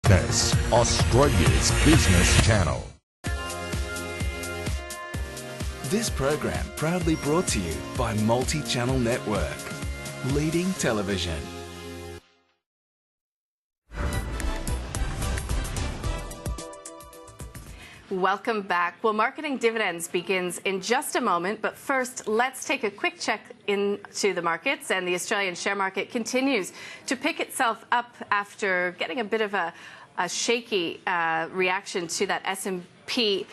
Business, Australia's business channel. This program proudly brought to you by Multi-Channel Network, leading television. Welcome back. Well, Marketing Dividends begins in just a moment, but first, let's take a quick check into the markets, and the Australian share market continues to pick itself up after getting a bit of a shaky reaction to that S&P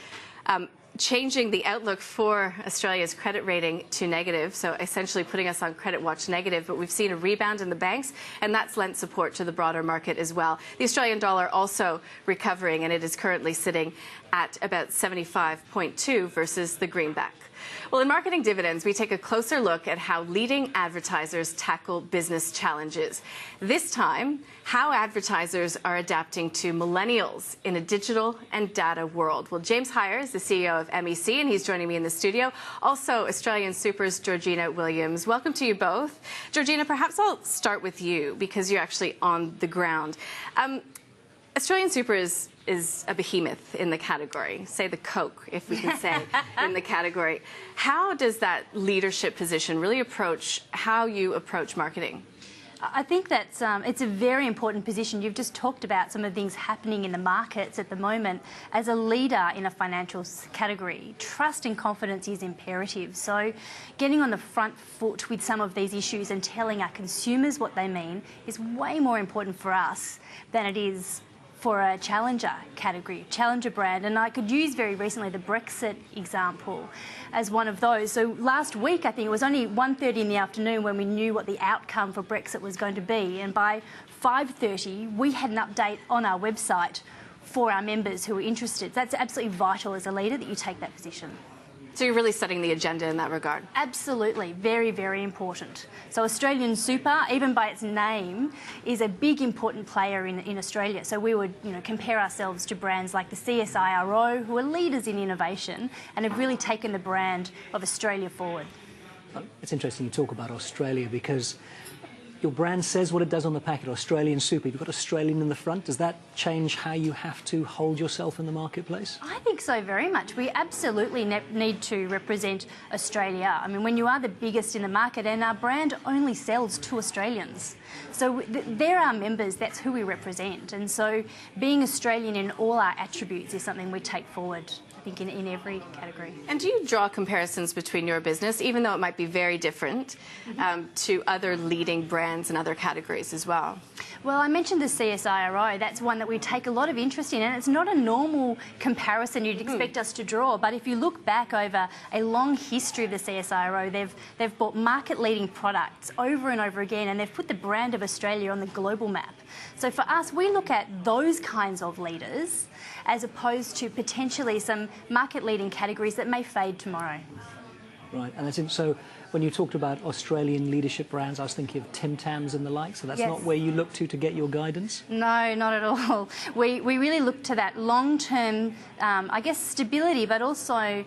changing the outlook for Australia's credit rating to negative, so essentially putting us on credit watch negative. But we've seen a rebound in the banks, and that's lent support to the broader market as well. The Australian dollar also recovering, and it is currently sitting at about 75.2 versus the greenback. Well, in Marketing Dividends, we take a closer look at how leading advertisers tackle business challenges. This time, how advertisers are adapting to millennials in a digital and data world. Well, James Hier is the CEO of MEC, and he's joining me in the studio. Also, AustralianSuper's Georgina Williams. Welcome to you both. Georgina, perhaps I'll start with you because you're actually on the ground. AustralianSuper is a behemoth in the category, say the Coke, if we can say, in the category. How does that leadership position really approach how you approach marketing? I think that's it's a very important position. You've just talked about some of the things happening in the markets at the moment. As a leader in a financial category, trust and confidence is imperative. So getting on the front foot with some of these issues and telling our consumers what they mean is way more important for us than it is for a challenger category, challenger brand. And I could use very recently the Brexit example as one of those. So last week, I think it was only 1:30 in the afternoon when we knew what the outcome for Brexit was going to be. And by 5:30, we had an update on our website for our members who were interested. That's absolutely vital as a leader that you take that position. So you're really setting the agenda in that regard? Absolutely. Very, very important. So AustralianSuper, even by its name, is a big, important player in Australia. So we would compare ourselves to brands like the CSIRO, who are leaders in innovation and have really taken the brand of Australia forward. It's interesting you talk about Australia because your brand says what it does on the packet, AustralianSuper. You've got Australian in the front. Does that change how you have to hold yourself in the marketplace? I think so very much. We absolutely need to represent Australia. I mean, when you are the biggest in the market and our brand only sells to Australians. So they're our members, that's who we represent. And so being Australian in all our attributes is something we take forward, I think, in every category. And do you draw comparisons between your business, even though it might be very different, to other leading brands in other categories as well? Well, I mentioned the CSIRO. That's one that we take a lot of interest in, and it's not a normal comparison you'd expect us to draw. But if you look back over a long history of the CSIRO, they've bought market-leading products over and over again, and they've put the brand of Australia on the global map. So for us, we look at those kinds of leaders as opposed to potentially some market-leading categories that may fade tomorrow. Right, and that's so when you talked about Australian leadership brands, I was thinking of Tim Tams and the like, so that's not where you look to get your guidance? No, not at all. We really look to that long-term, I guess, stability, but also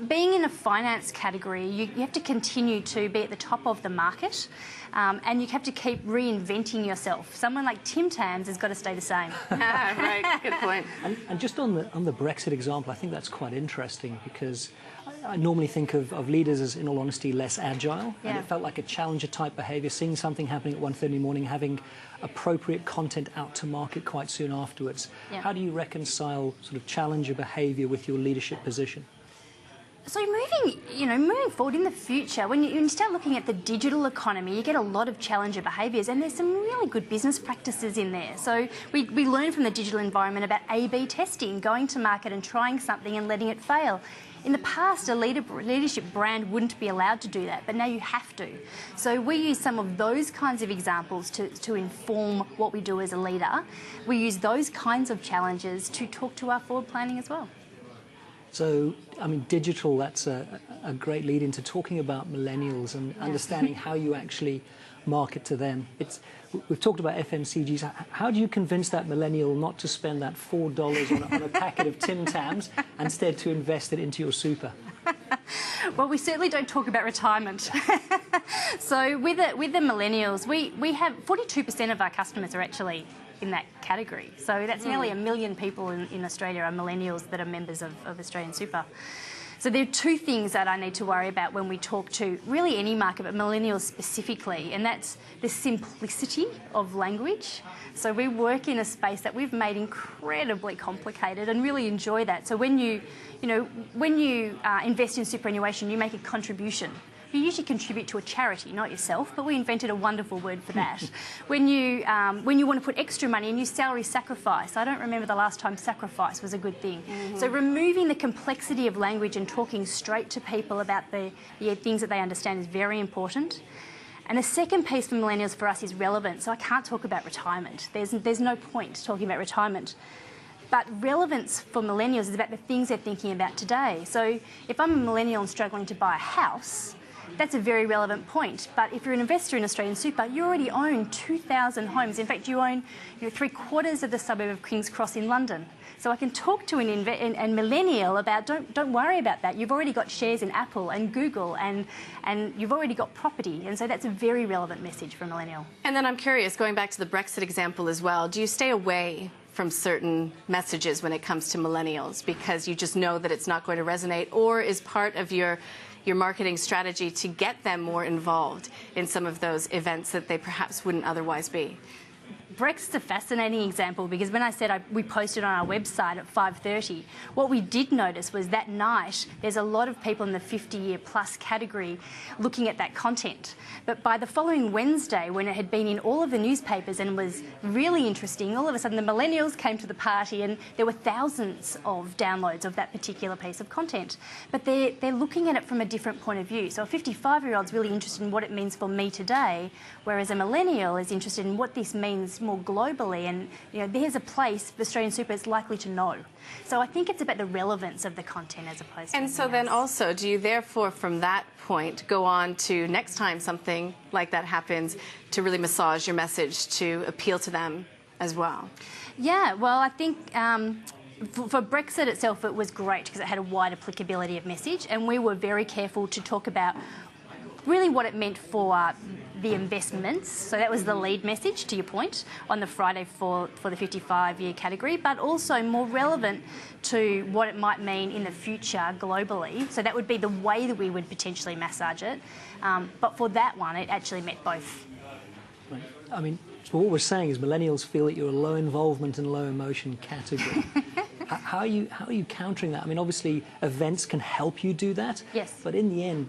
being in a finance category, you have to continue to be at the top of the market. And you have to keep reinventing yourself. Someone like Tim Tams has got to stay the same. Right, good point. And just on the Brexit example, I think that's quite interesting because I normally think of leaders as, in all honesty, less agile. Yeah. And it felt like a challenger-type behaviour, seeing something happening at 1:30 in the morning, having appropriate content out to market quite soon afterwards. Yeah. How do you reconcile sort of challenger behaviour with your leadership position? So moving forward in the future, when you start looking at the digital economy, you get a lot of challenger behaviours, and there's some really good business practices in there. So we learn from the digital environment about A/B testing, going to market and trying something and letting it fail. In the past, a leadership brand wouldn't be allowed to do that, but now you have to. So we use some of those kinds of examples to inform what we do as a leader. We use those kinds of challenges to talk to our forward planning as well. So, I mean, digital, that's a great lead into talking about millennials and understanding how you actually market to them. We've talked about FMCGs. How do you convince that millennial not to spend that $4 on a packet of Tim Tams, instead to invest it into your super? Well, we certainly don't talk about retirement. So with the millennials, we have 42% of our customers are actually in that category. So that's nearly 1 million people in Australia are millennials that are members of AustralianSuper. So there are two things that I need to worry about when we talk to really any market, but millennials specifically, and that's the simplicity of language. So we work in a space that we've made incredibly complicated and really enjoy that. So when you invest in superannuation, you make a contribution. You usually contribute to a charity, not yourself, but we invented a wonderful word for that. When you want to put extra money and use salary sacrifice, I don't remember the last time sacrifice was a good thing. So removing the complexity of language and talking straight to people about the things that they understand is very important. And the second piece for millennials for us is relevance. So I can't talk about retirement. There's no point talking about retirement. But relevance for millennials is about the things they're thinking about today. So if I'm a millennial and struggling to buy a house, that's a very relevant point. But if you're an investor in AustralianSuper, you already own 2,000 homes. In fact, you own 3/4 of the suburb of King's Cross in London. So I can talk to an millennial about don't worry about that. You've already got shares in Apple and Google and you've already got property. And so that's a very relevant message for a millennial. And then I'm curious, going back to the Brexit example as well, do you stay away from certain messages when it comes to millennials because you just know that it's not going to resonate, or is part of your marketing strategy to get them more involved in some of those events that they perhaps wouldn't otherwise be? Brexit's a fascinating example because when I said we posted on our website at 5:30, what we did notice was that night there's a lot of people in the 50-year plus category looking at that content. But by the following Wednesday, when it had been in all of the newspapers and was really interesting, all of a sudden the millennials came to the party and there were thousands of downloads of that particular piece of content. But they're looking at it from a different point of view. So a 55-year-old's really interested in what it means for me today, whereas a millennial is interested in what this means more globally, and there's a place AustralianSuper is likely to know. So I think it's about the relevance of the content as opposed to... And so then also, do you therefore from that point go on to next time something like that happens to really massage your message to appeal to them as well? Yeah, well, I think for Brexit itself it was great because it had a wide applicability of message, and we were very careful to talk about really what it meant for the investments. So that was the lead message, to your point, on the Friday for the 55-year category, but also more relevant to what it might mean in the future globally. So that would be the way that we would potentially massage it. But for that one, it actually met both. Right. I mean, so what we're saying is millennials feel that you're a low involvement and low emotion category. How are you countering that? I mean, obviously, events can help you do that. Yes. But in the end,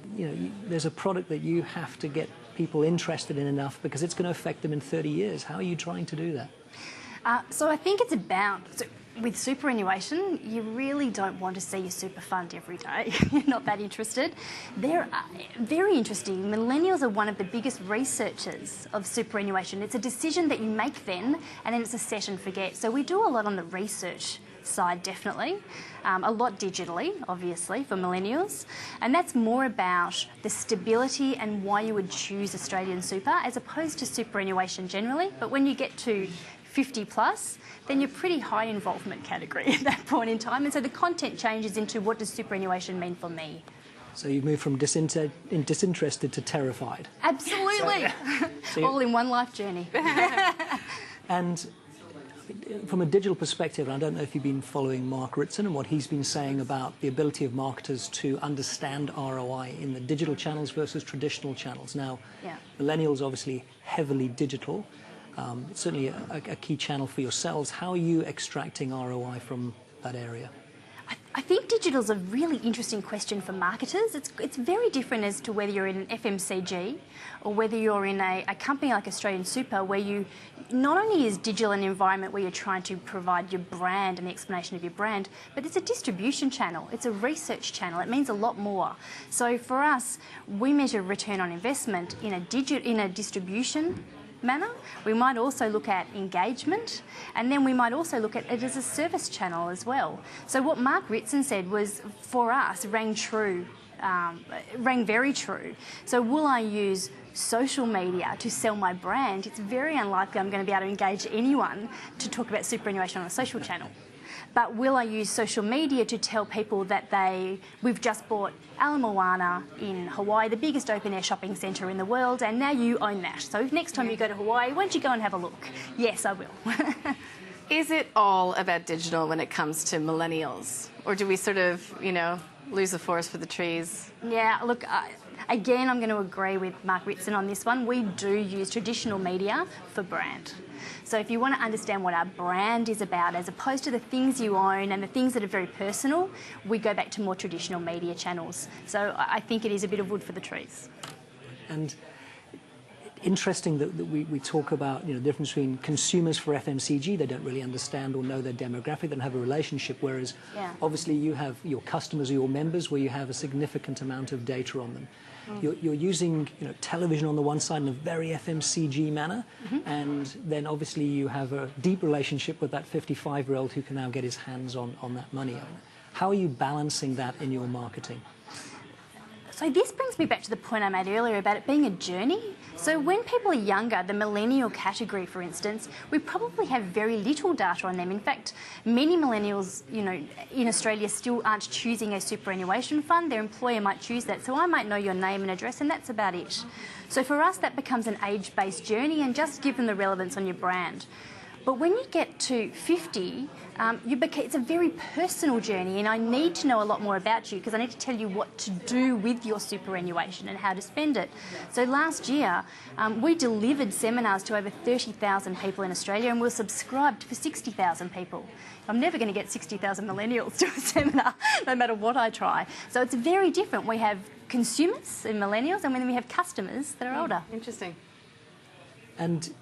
there's a product that you have to get people interested in enough because it's going to affect them in 30 years. How are you trying to do that? So I think it's about... with superannuation, you really don't want to see your super fund every day. You're not that interested. They're very interesting. Millennials are one of the biggest researchers of superannuation. It's a decision that you make then, and then it's a set and forget. So we do a lot on the research side, definitely. A lot digitally, obviously, for millennials. And that's more about the stability and why you would choose AustralianSuper as opposed to superannuation generally. But when you get to 50 plus, then you're pretty high involvement category at that point in time. And so the content changes into what does superannuation mean for me. So you've moved from disinterested to terrified. Absolutely. All in one life journey. And from a digital perspective, and I don't know if you've been following Mark Ritson and what he's been saying about the ability of marketers to understand ROI in the digital channels versus traditional channels. Now, millennials obviously heavily digital. It's certainly a key channel for yourselves. How are you extracting ROI from that area? I think digital is a really interesting question for marketers. It's very different as to whether you're in an FMCG or whether you're in a company like AustralianSuper, where you not only is digital an environment where you're trying to provide your brand and the explanation of your brand, but it's a distribution channel. It's a research channel. It means a lot more. So for us, we measure return on investment in a distribution manner. We might also look at engagement, and then we might also look at it as a service channel as well. So what Mark Ritson said was, for us, rang very true. So will I use social media to sell my brand, it's very unlikely I'm going to be able to engage anyone to talk about superannuation on a social channel. But will I use social media to tell people that we've just bought Ala Moana in Hawaii, the biggest open-air shopping centre in the world, and now you own that. So next time you go to Hawaii, why don't you go and have a look? Yes, I will. Is it all about digital when it comes to millennials? Or do we sort of, lose the forest for the trees? Yeah, look, again, I'm going to agree with Mark Ritson on this one. We do use traditional media for brand. So if you want to understand what our brand is about, as opposed to the things you own and the things that are very personal, we go back to more traditional media channels. So I think it is a bit of wood for the trees. And interesting that we talk about the difference between consumers for FMCG. They don't really understand or know their demographic. They don't have a relationship, whereas obviously you have your customers or your members where you have a significant amount of data on them. You're using television on the one side in a very FMCG manner, and then obviously you have a deep relationship with that 55-year-old who can now get his hands on that money. How are you balancing that in your marketing? So this brings me back to the point I made earlier about it being a journey. So when people are younger, the millennial category, for instance, we probably have very little data on them. In fact, many millennials, in Australia still aren't choosing a superannuation fund. Their employer might choose that. So I might know your name and address, and that's about it. So for us, that becomes an age-based journey, and just give them the relevance on your brand. But when you get to 50, it's a very personal journey, and I need to know a lot more about you because I need to tell you what to do with your superannuation and how to spend it. So last year, we delivered seminars to over 30,000 people in Australia, and we were subscribed for 60,000 people. I'm never going to get 60,000 millennials to a seminar, no matter what I try. So it's very different. We have consumers and millennials, and then we have customers that are older. Interesting. And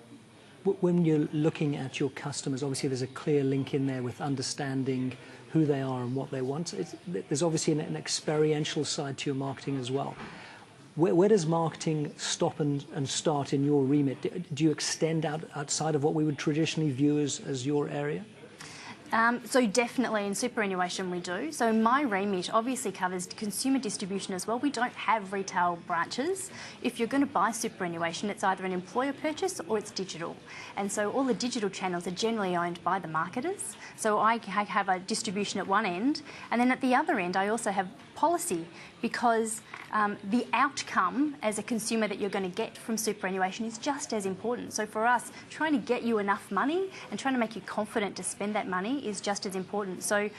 when you're looking at your customers, obviously there's a clear link in there with understanding who they are and what they want. There's obviously an experiential side to your marketing as well. Where does marketing stop and start in your remit? Do you extend outside of what we would traditionally view as your area? So definitely in superannuation we do. So my remit obviously covers consumer distribution as well. We don't have retail branches. If you're going to buy superannuation, it's either an employer purchase or it's digital. And so all the digital channels are generally owned by the marketers. So I have a distribution at one end, and then at the other end I also have policy, because the outcome as a consumer that you're going to get from superannuation is just as important. So for us, trying to get you enough money and trying to make you confident to spend that money is just as important. So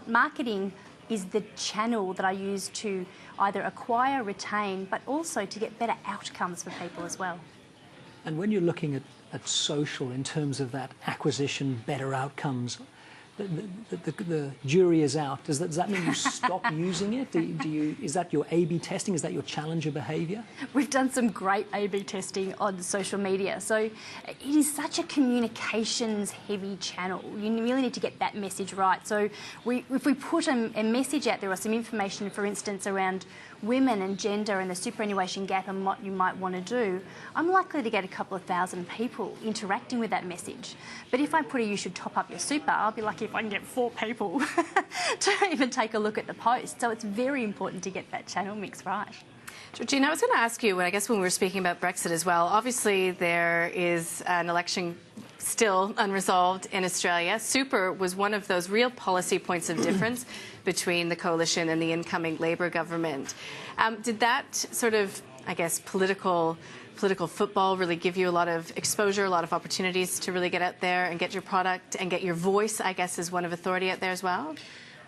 marketing is the channel that I use to either acquire, retain, but also to get better outcomes for people as well. And when you're looking at social in terms of that acquisition, better outcomes, the jury is out. Does that mean you stop using it? Is that your A/B testing? Is that your challenger behaviour? We've done some great A/B testing on social media. So it is such a communications-heavy channel. You really need to get that message right. So if we put a message out there or some information, for instance, around women and gender and the superannuation gap and what you might want to do, I'm likely to get a couple of thousand people interacting with that message. But if I put you should top up your super, I'll be lucky if I can get 4 people to even take a look at the post. So it's very important to get that channel mix right. Georgina, I was going to ask you, I guess when we were speaking about Brexit as well, obviously there is an election still unresolved in Australia. Super was one of those real policy points of difference between the coalition and the incoming Labor government. Did that sort of, I guess, political football really give you a lot of exposure, a lot of opportunities to really get out there and get your product and get your voice, I guess, as one of authority out there as well?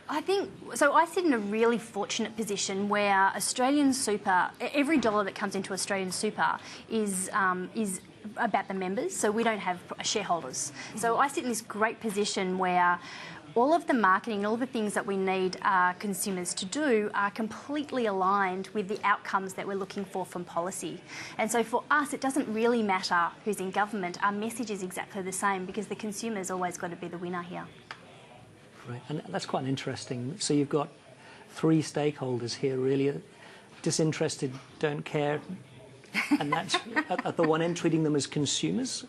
I think, so I sit in a really fortunate position where AustralianSuper, every dollar that comes into AustralianSuper is about the members, so we don't have shareholders. So I sit in this great position where all of the marketing, all of the things that we need our consumers to do are completely aligned with the outcomes that we're looking for from policy. And so for us, it doesn't really matter who's in government. Our message is exactly the same because the consumer's always got to be the winner here. Right, and that's quite interesting. So you've got 3 stakeholders here, really disinterested, don't care, and that's at the one end treating them as consumers.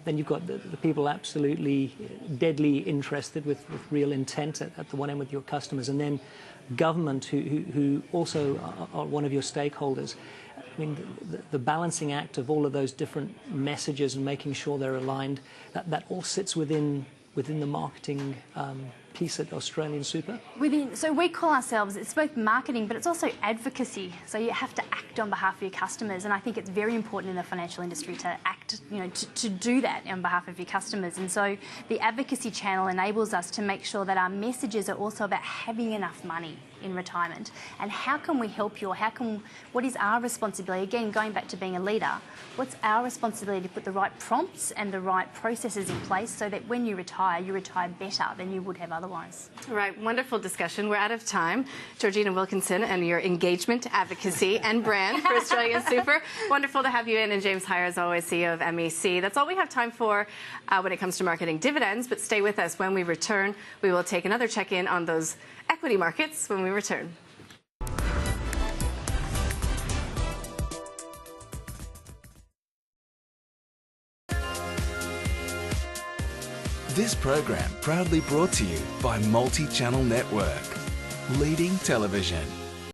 Then you've got the people absolutely deadly interested with real intent at the one end with your customers, and then government who also are one of your stakeholders. I mean, the balancing act of all of those different messages and making sure they're aligned, that all sits within the marketing piece at AustralianSuper? So we call ourselves, it's both marketing, but it's also advocacy. So you have to act on behalf of your customers, and I think it's very important in the financial industry to act, to do that on behalf of your customers. And so the advocacy channel enables us to make sure that our messages are also about having enough money in retirement, and how can we help you, or what is our responsibility? Again, going back to being a leader, what's our responsibility to put the right prompts and the right processes in place so that when you retire better than you would have otherwise. Right, wonderful discussion. We're out of time. Georgina Wilkinson and your engagement, advocacy and brand for AustralianSuper. Wonderful to have you in, and James Hier, as always, CEO of MEC. That's all we have time for when it comes to marketing dividends, but stay with us. When we return, we will take another check-in on those equity markets when we return. This program proudly brought to you by Multi-Channel Network, leading television.